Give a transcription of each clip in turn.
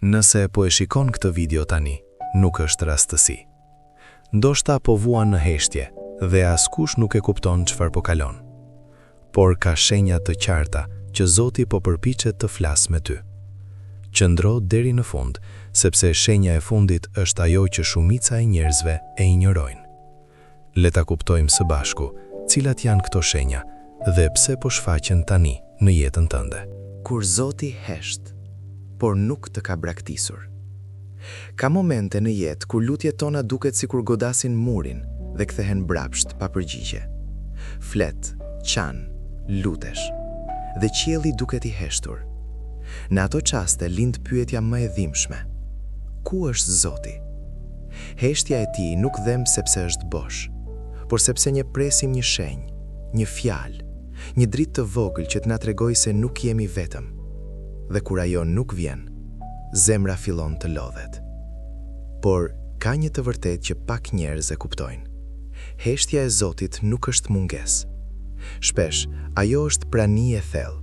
Nëse po e shikon këtë video tani, nuk është rastësi. Ndoshta po vuan në heshtje dhe askush nuk e kupton çfarë po kalon. Por ka shenja të qarta që Zoti po përpiqet të flasë me ty. Qëndro deri në fund, sepse shenja e fundit është ajo që shumica e njerëzve e injorojnë. Le ta kuptojmë së bashku cilat janë këto shenja dhe pse po shfaqen tani në jetën tënde. Kur Zoti hesht, por nuk të ka braktisur. Ka momente në jetë kur lutjet tona duket sikur godasin murin dhe kthehen brapsht pa përgjigje. Flet, qan, lutesh, dhe qielli duket i heshtur. Në ato qaste lind pyetja më e dhimbshme. Ku është Zoti? Heshtja e tij nuk dhem sepse është bosh, por sepse një presim një shenjë, një fjalë, një dritë të vogël që të na tregojë se nuk jemi vetëm. Dhe kur ajo nuk vjen, zemra fillon të lodhet. Por ka një të vërtet që pak njerëz e kuptojnë. Heshtja e Zotit nuk është mungesë. Shpesh, ajo është prani e thellë.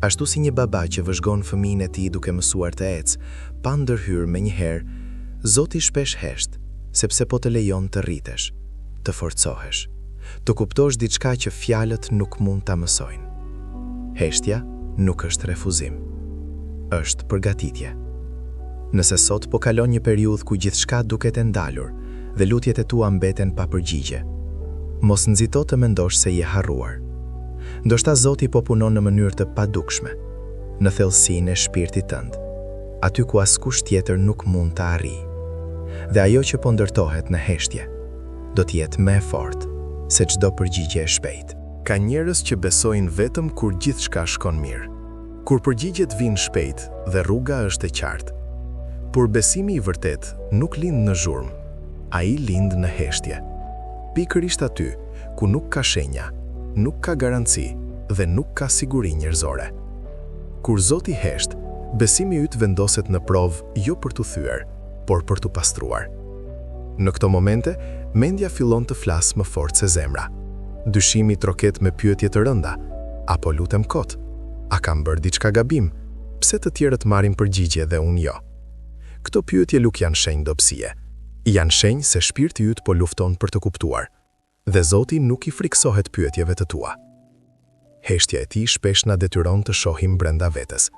Ashtu si një baba që vëzhgon fëmijën e tij duke mësuar të ecë, pa ndërhyrë menjëherë, Zoti shpesh hesht, sepse po të lejon të rritesh, të forcohesh, të kuptosh diçka që fjalët nuk mund ta mësojnë. Heshtja nuk është refuzim, është përgatitje. Nëse sot po kalon një periudhë ku gjithçka duket e ndalur dhe lutjet e tua mbeten pa përgjigje, mos nxito të mendosh se je harruar. Ndoshta Zoti po punon në mënyrë të padukshme, në thellësinë e shpirtit tënd, aty ku askush tjetër nuk mund ta arrijë. Dhe ajo që po ndërtohet në heshtje, do të jetë më e fortë se çdo përgjigje e shpejtë. Ka njerëz që besojnë vetëm kur gjithçka shkon mirë, kur përgjigjet vinë shpejt dhe rruga është e qartë. Por besimi i vërtet nuk lind në zhurmë, ai lind në heshtje. Pikërisht aty ku nuk ka shenja, nuk ka garanci dhe nuk ka siguri njerëzore. Kur Zoti hesht, besimi yt vendoset në provë jo për t'u thyer, por për t'u pastruar. Në këto momente, mendja fillon të flasë më fort se zemra. Dyshimi troket me pyetje të rënda, apo lutem kot, a kam bërë diçka gabim, pse të tjerët marrin përgjigje dhe unë jo? Këto pyetje nuk janë shenjë dobësie, janë shenjë se shpirti yt po lufton për të kuptuar, dhe Zoti nuk i friksohet pyetjeve të tua. Heshtja e tij shpesh na detyron të shohim brenda vetes.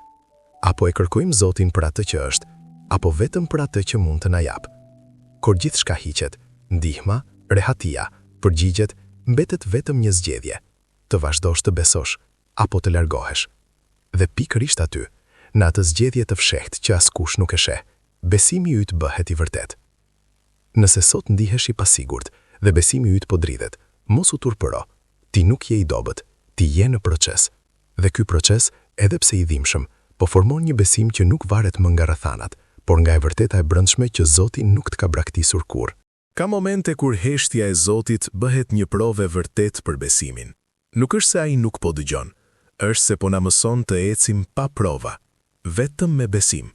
Apo e kërkojmë Zotin për atë që është, apo vetëm për atë që mund të na jap. Kur gjithçka hiqet, ndihma, rehatia, përgjigjet, mbetet vetëm një zgjedhje, të vazhdosh të besosh, apo të largohesh. Dhe pikërisht aty, në atë zgjedhje të fshehtë që askush nuk e sheh, besimi yt bëhet i vërtet. Nëse sot ndihesh i pasigurt dhe besimi yt po dridhet, mos u turpëro. Ti nuk je i dobët, ti je në proces. Dhe ky proces, edhe pse i dhimbshëm, po formon një besim që nuk varet më nga rrethanat, por nga e vërteta e brendshme që Zoti nuk të ka braktisur kurrë. Ka momente kur heshtja e Zotit bëhet një provë e vërtet për besimin. Nuk është se ai nuk po dëgjon, është se po na mëson të ecim pa prova, vetëm me besim.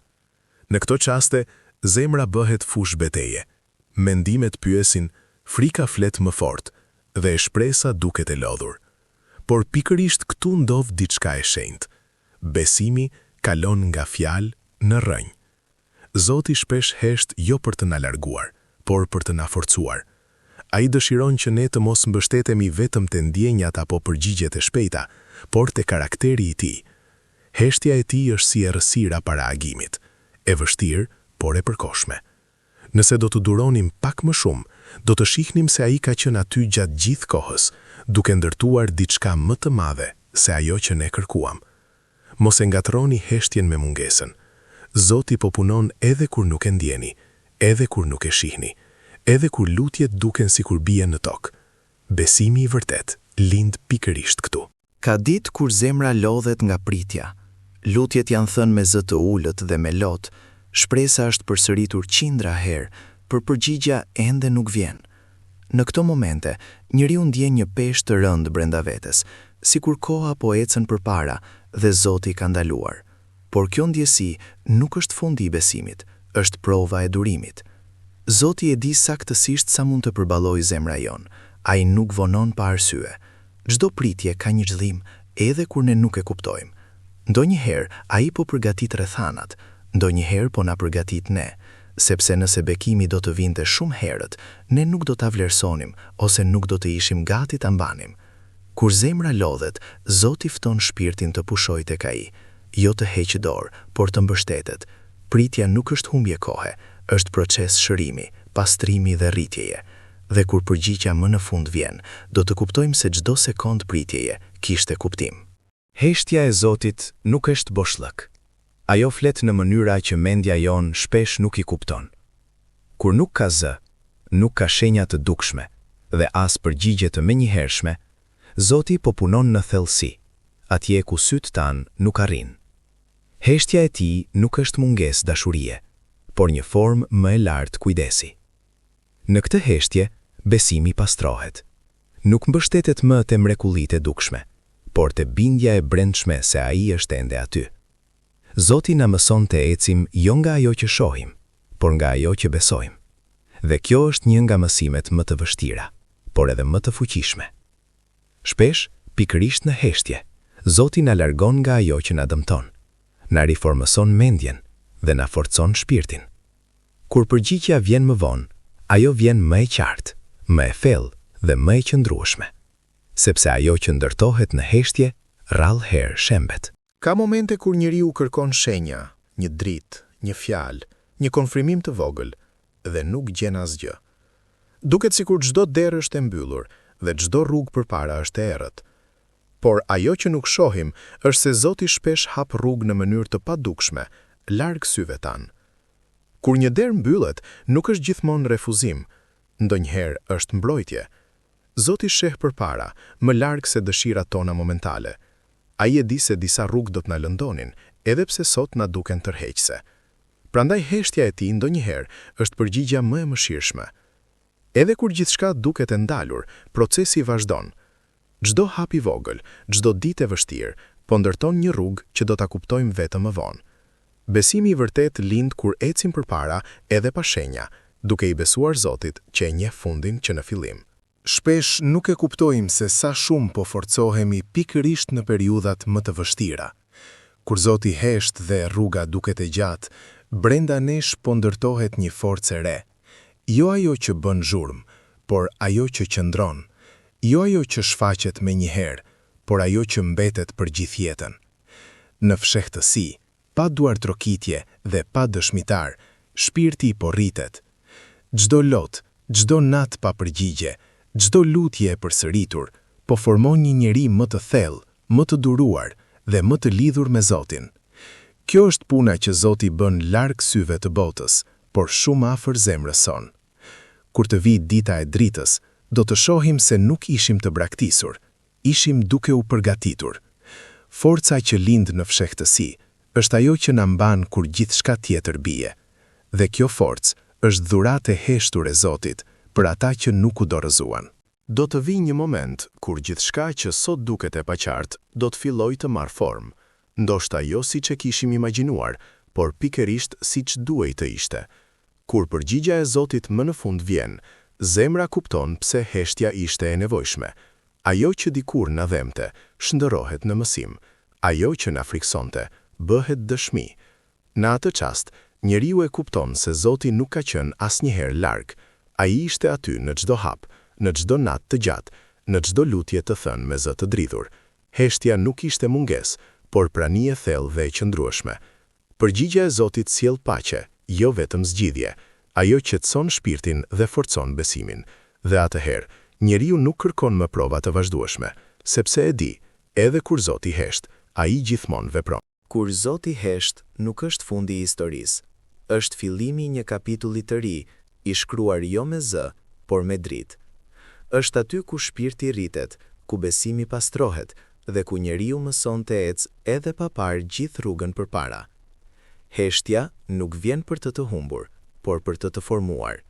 Në këto qaste, zemra bëhet fush beteje. Mendimet pyesin, frika flet më fort dhe shpresa duket e lodhur. Por pikërisht këtu ndodh diçka e shenjtë. Besimi kalon nga fjalë në rrënjë. Zoti shpesh hesht jo për të na larguar, por për të na forcuar. Ai dëshiron që ne të mos mbështetemi vetëm te ndjenjat apo përgjigjet e shpejta, por te karakteri i tij. Heshtja e tij është si errësira para agimit, e vështirë, por e përkohshme. Nëse do të duronim pak më shumë, do të shihnim se ai ka qenë aty gjatë gjithë kohës, duke ndërtuar diçka më të madhe se ajo që ne kërkuam. Mos e ngatroni heshtjen me mungesën. Zoti po punon edhe kur nuk e ndjeni, edhe kur nuk e shihni, edhe kur lutjet duken sikur bien në tokë. Besimi i vërtet lind pikërisht këtu. Ka ditë kur zemra lodhet nga pritja. Lutjet janë thënë me zë të ulët dhe me lot, shpresa është përsëritur qindra herë, por përgjigja ende nuk vjen. Në këto momente, njeriu ndjen një peshë të rëndë brenda vetes, sikur koha po ecën përpara dhe Zoti ka ndaluar. Por kjo ndjesi nuk është fundi i besimit, është prova e durimit. Zoti e di saktësisht sa mund të përballojë zemra jon. Ai nuk vonon pa arsye. Çdo pritje ka një qëllim, edhe kur ne nuk e kuptojmë. Ndonjëherë ai po përgatit rrethanat, ndonjëherë po na përgatit ne, sepse nëse bekimi do të vinte shumë herët, ne nuk do ta vlerësonim ose nuk do të ishim gati ta mbanim. Kur zemra lodhet, Zoti fton shpirtin të pushojë tek ai, jo të heqë dorë, por të mbështetet. Pritja nuk është humbje kohe, është proces shërimi, pastrimi dhe rritjeje. Dhe kur përgjigja më në fund vjen, do të kuptojmë se çdo sekond pritjeje kishte kuptim. Heshtja e Zotit nuk është boshllëk. Ajo flet në mënyra që mendja jon shpesh nuk i kupton. Kur nuk ka zë, nuk ka shenja të dukshme dhe as përgjigje të menjëhershme, Zoti po punon në thellësi, atje ku sytë tanë nuk arrin. Heshtja e tij nuk është mungesë dashurie, por një formë më e lartë kujdesi. Në këtë heshtje, besimi pastrohet. Nuk mbështetet më te mrekullitë e dukshme, por te bindja e brendshme se ai është ende aty. Zoti na mëson të ecim jo nga ajo që shohim, por nga ajo që besojmë. Dhe kjo është një nga mësimet më të vështira, por edhe më të fuqishme. Shpesh, pikërisht në heshtje, Zoti na largon nga ajo që na dëmton, na riformëson mendjen dhe na forcon shpirtin. Kur përgjigjja vjen më vonë, ajo vjen më e qartë, më e thellë dhe më e qëndrueshme, sepse ajo që ndërtohet në heshtje rrallë herë shembet. Ka momente kur njeriu kërkon shenja, një dritë, një fjalë, një konfirmim të vogël dhe nuk gjen asgjë. Duket sikur çdo derë është e mbyllur dhe çdo rrugë përpara është e errët. Por ajo që nuk shohim është se Zoti shpesh hap rrugë në mënyrë të padukshme, larg syve tanë. Kur një derë mbyllet, nuk është gjithmonë refuzim, ndonjëherë është mbrojtje. Zoti sheh përpara, më larg se dëshirat tona momentale. Ai e di se disa rrugë do të na lëndonin, edhe pse sot na duken tërheqëse. Prandaj heshtja e tij ndonjëherë është përgjigja më e mëshirshme. Edhe kur gjithçka duket e ndalur, procesi vazhdon. Çdo hap i vogël, çdo ditë e vështirë, po ndërton një rrugë që do ta kuptojmë vetëm më vonë. Besimi i vërtet lind kur ecim përpara edhe pa shenja, duke i besuar Zotit që e njeh fundin që në fillim. Shpesh nuk e kuptojmë se sa shumë po forcohemi pikërisht në periudhat më të vështira. Kur Zoti hesht dhe rruga duket e gjatë, brenda nesh po ndërtohet një forcë e re. Jo ajo që bën zhurmë, por ajo që qëndron. Jo ajo që shfaqet me një herë, por ajo që mbetet për gjithë jetën. Në fshehtësi, pa duar trokitje dhe pa dëshmitar, shpirti po rritet. Çdo lot, çdo nat pa përgjigje, çdo lutje e përsëritur, po formon një njeri më të thellë, më të duruar dhe më të lidhur me Zotin. Kjo është puna që Zoti bën larg syve të botës, por shumë afër zemrës son. Kur të vi dita e dritës, do të shohim se nuk ishim të braktisur, ishim duke u përgatitur. Forca që lind në fshehtësi është ajo që na mban kur gjithçka tjetër bie. Dhe kjo forcë është dhuratë e heshtur e Zotit për ata që nuk u dorëzuan. Do të vi një moment kur gjithçka që sot duket e paqartë do të fillojë të marrë formë, ndoshta jo siç e kishim imagjinuar, por pikërisht siç duhej të ishte. Kur përgjigja e Zotit më në fund vjen, zemra kupton pse heshtja ishte e nevojshme. Ajo që dikur na dhemte, shndërrohet në mësim. Ajo që na friksonte, bëhet dëshmi. Në atë çast, njeriu e kupton se Zoti nuk ka qenë asnjëherë larg. Ai ishte aty në çdo hap, në çdo natë të gjatë, në çdo lutje të thënë me zë të dridhur. Heshtja nuk ishte mungesë, por prani e thellë dhe e qëndrueshme. Përgjigja e Zotit sjell paqe, jo vetëm zgjidhje. Ajo qetëson shpirtin dhe forcon besimin. Dhe atëherë, njeriu nuk kërkon më prova të vazhdueshme, sepse e di, edhe kur Zoti hesht, ai gjithmonë vepron. Kur Zoti hesht, nuk është fundi i historisë. Është fillimi një kapitulli të ri, i shkruar jo me zë, por me dritë. Është aty ku shpirti rritet, ku besimi pastrohet dhe ku njeriu mëson të ecë edhe pa parë gjithë rrugën përpara. Heshtja nuk vjen për të humbur, por për të formuar.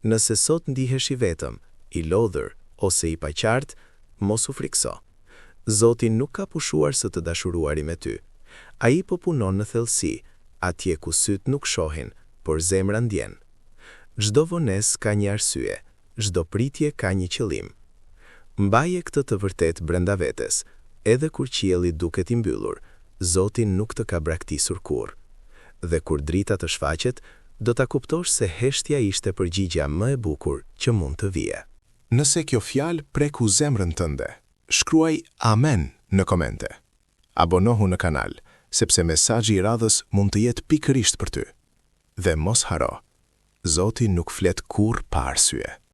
Nëse sot ndihesh i vetëm, i lodhur ose i paqartë, mos u frikso. Zoti nuk ka pushuar së të dashuruari me ty. Ai po punon në thellësi, atje ku syt nuk shohin, por zemra ndjen. Çdo vonesë ka një arsye, çdo pritje ka një qëllim. Mbaje këtë të vërtet brenda vetes, edhe kur qielli duket i mbyllur, Zoti nuk të ka braktisur kurrë. dhe kur drita të shfaqet, do ta kuptosh se heshtja ishte përgjigjja më e bukur që mund të vije. Nëse kjo fjalë preku zemrën tënde, shkruaj amen në komente. Abonohu në kanal, sepse mesazhi i radhës mund të jetë pikërisht për ty. Dhe mos haro, Zoti nuk flet kurrë pa arsye.